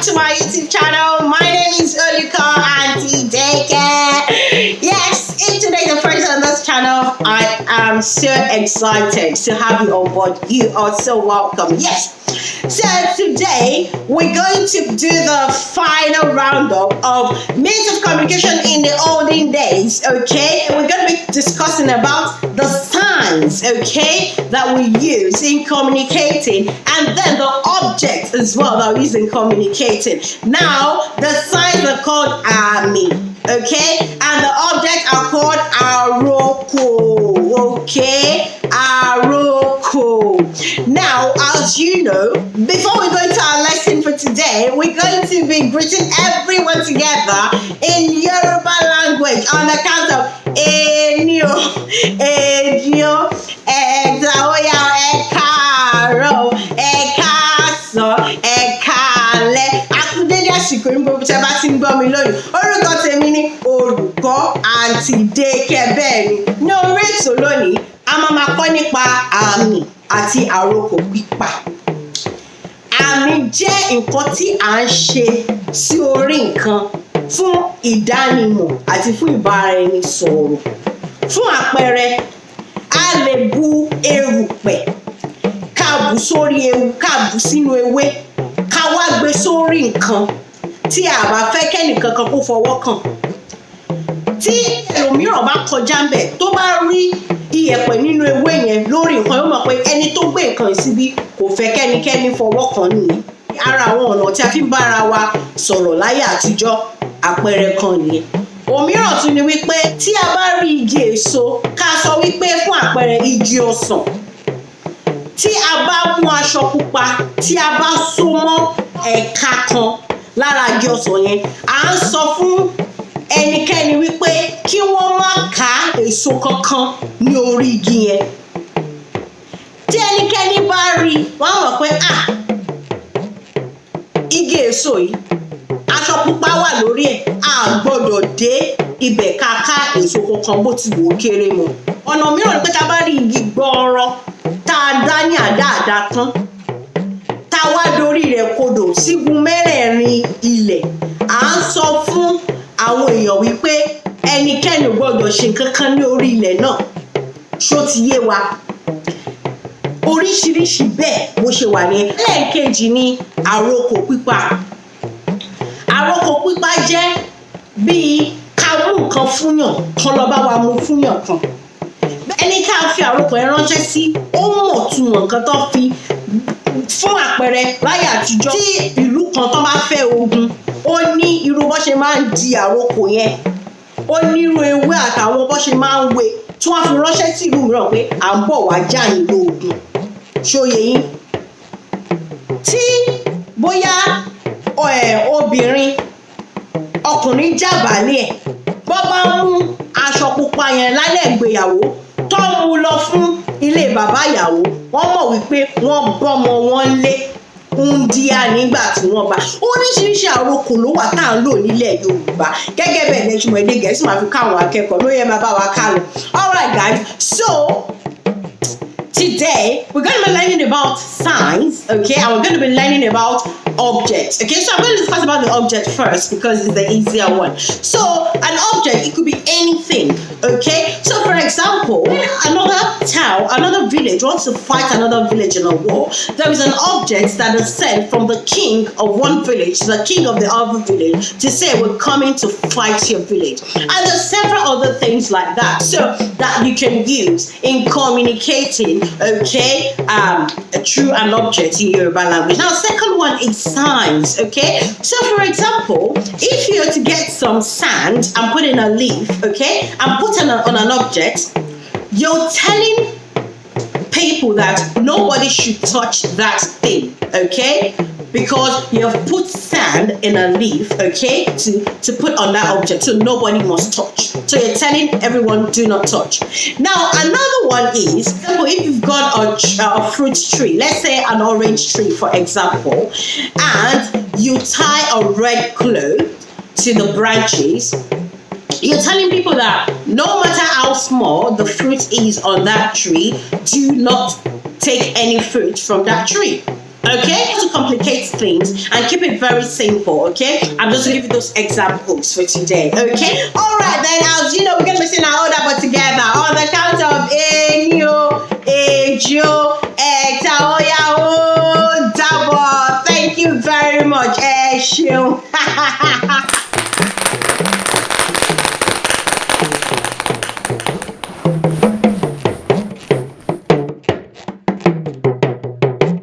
to my YouTube channel. My name is àtijó. Yes, if today is the first on this channel, I am so excited to have you on board. You are so welcome. Yes. So today we're going to do the final roundup of means of communication in the olden days. Okay, and we're going to be discussing about the signs, okay, that we use in communicating, and then the objects as well that we use in communicating. Now, the signs are called ami, okay, and the objects are called aroko, okay, aroko. Now, as you know, before we go into our lesson for today, we're going to be greeting everyone together in Yoruba language on the count of Enyo, Enyo, Oya, Ekaro, Ekaso, Ekale. Akudede àsìkò ní gbogbo tí a bá ti ń gbọ́ mi lónìí. Orúkọ tèmi ni olùkọ́ àtijó bẹ́ẹ̀ ni. Ní orí ètò lónìí, a máa kọ́ nípa àmì àti àrokò pípa. Àmì jẹ́ nǹkan tí à ń ṣe sí orí nǹkan fún ìdánimọ̀ àti fún ìbáraẹnisọ̀rọ̀. Fún àpẹẹrẹ, a lè bu erùpẹ̀, ká bù sórí ewu, ká bù sínú ewé, ká wá gbé sórí nǹkan tí a bá fẹ́ kẹ́nìkan kan kó fọwọ́ kàn. Tí ẹlòmíràn bá kọjá ń bẹ̀ tó bá rí iyẹ̀pẹ̀ nínú ewé yẹn lórí nǹkan, yóò mọ̀ pé ẹni tó gbé nǹkan yìí síbí kò fẹ́ kẹ́nikẹ́ni fọwọ́ kàn nìyí. Ara àwọn ọ̀nà tí a fi ń bára wa sọ̀rọ̀ láyé àtijọ́, àpẹẹrẹ kan nìyẹn. Òmíràn tún ni wípé tí a bá rí igi èso, ká sọ wípé fún àpẹẹrẹ igi ọsàn, tí a bá mú aṣọ pupa, tí a bá so mọ́ ẹ̀ka kan lára igi ọsàn yẹn, à ń sọ fún ẹnikẹ́ni wípé kí wọ́n má ká èso kankan ní orí igi yẹn. Tí ẹnikẹ́ni bá rí, wọ́n á mọ̀ pé igi èso yìí, aṣọ pupa wà lórí ẹ̀, a gbọ́dọ̀ dé ibẹ̀ ká èso kankan bó ti wò ó kéré mọ́. Ọ̀nà mìíràn ni pé tá a bá rí igi gbọ́ọ̀rọ̀ tá a dá ní àdáàdá tán, tá a wá dorí rẹ̀ kodò sígun mẹ́rẹ̀ẹ̀rin ilẹ̀, à ń sọ fún àwọn èèyàn wípé ẹnikẹ́ni ò gbọ́dọ̀ ṣe nǹkan kan ní orí ilẹ̀ náà. Ṣó ti yé wa? Oríṣiríṣi bẹ́ẹ̀ bó ṣe wà ní. Lẹ́ẹ̀kejì ni àrokò pípa. Àrokò pípa jẹ́ bíi ká mú nǹkan fúnyàn kan lọ bá wa mú fúnyàn kan. Ẹni tá a fi àrokò ẹ ránṣẹ́ sí, ó mọ̀ túmọ̀ nǹkan tó fi. Fún àpẹẹrẹ, láyé àtijọ́ tí ìlú kan tó bá fẹ́ ogun, ó ní irú bó ṣe máa ń di àrokò yẹn, ó ní irú ewé àtàwọn bó ṣe máa ń wé tí wọ́n fi ránṣẹ́ sí ìlú mìíràn pé à ń bọ̀ wá jà yín lóògùn. Ṣóyè yín? Tí bóyá obìnrin, ọkùnrin jábàálẹ̀ ẹ̀, bọ́ bá mú aṣọ pupa yẹn lálẹ́ ìgbéyàwó tó mú lọ fún ilé bàbá ìyàwó, wọ́n mọ̀ wípé wọ́n bọ́mọ wọn lé ń díá nígbà tí wọ́n bá. Oríṣiríṣi àrokò ló wà tá à ń lò nílẹ̀ Yorùbá. Gẹ́gẹ́ bẹ́ẹ̀ ni ìtumọ̀ èdè Gẹ̀ẹ́sì máa fi káwọn akẹ́kọ̀ọ́ ló yẹ máa bá wa ká lọ. All right, guys. So today we're going to be learning about signs, okay, and we're going to be learning about objects. Okay, so I'm going to discuss about the object first because it's the easier one. So an object, it could be anything, okay. So for example, another town, another village wants to fight another village in a war. There is an object that is sent from the king of one village to the king of the other village to say we're coming to fight your village. And there's several other things like that, so that you can use in communicating, okay, through an object in Yoruba language. Now, second one is signs, okay. So for example, if you're to get some sand and put in a leaf, okay, and put it on an object, you're telling people that nobody should touch that thing, okay, because you have put sand in a leaf, okay, to put on that object, so nobody must touch. So you're telling everyone do not touch. Now another one is, if you've got a fruit tree, let's say an orange tree for example, and you tie a red cloth to the branches, you're telling people that no matter how small the fruit is on that tree, do not take any fruit from that tree. Okay, to complicate things and keep it very simple. Okay, I'm just gonna give you those examples for today. Okay, all right then. As you know, we're gonna be saying our order but together on the count of Enyo, Ejo, Eta, Oya, O, Double. Thank you very much, Eshu.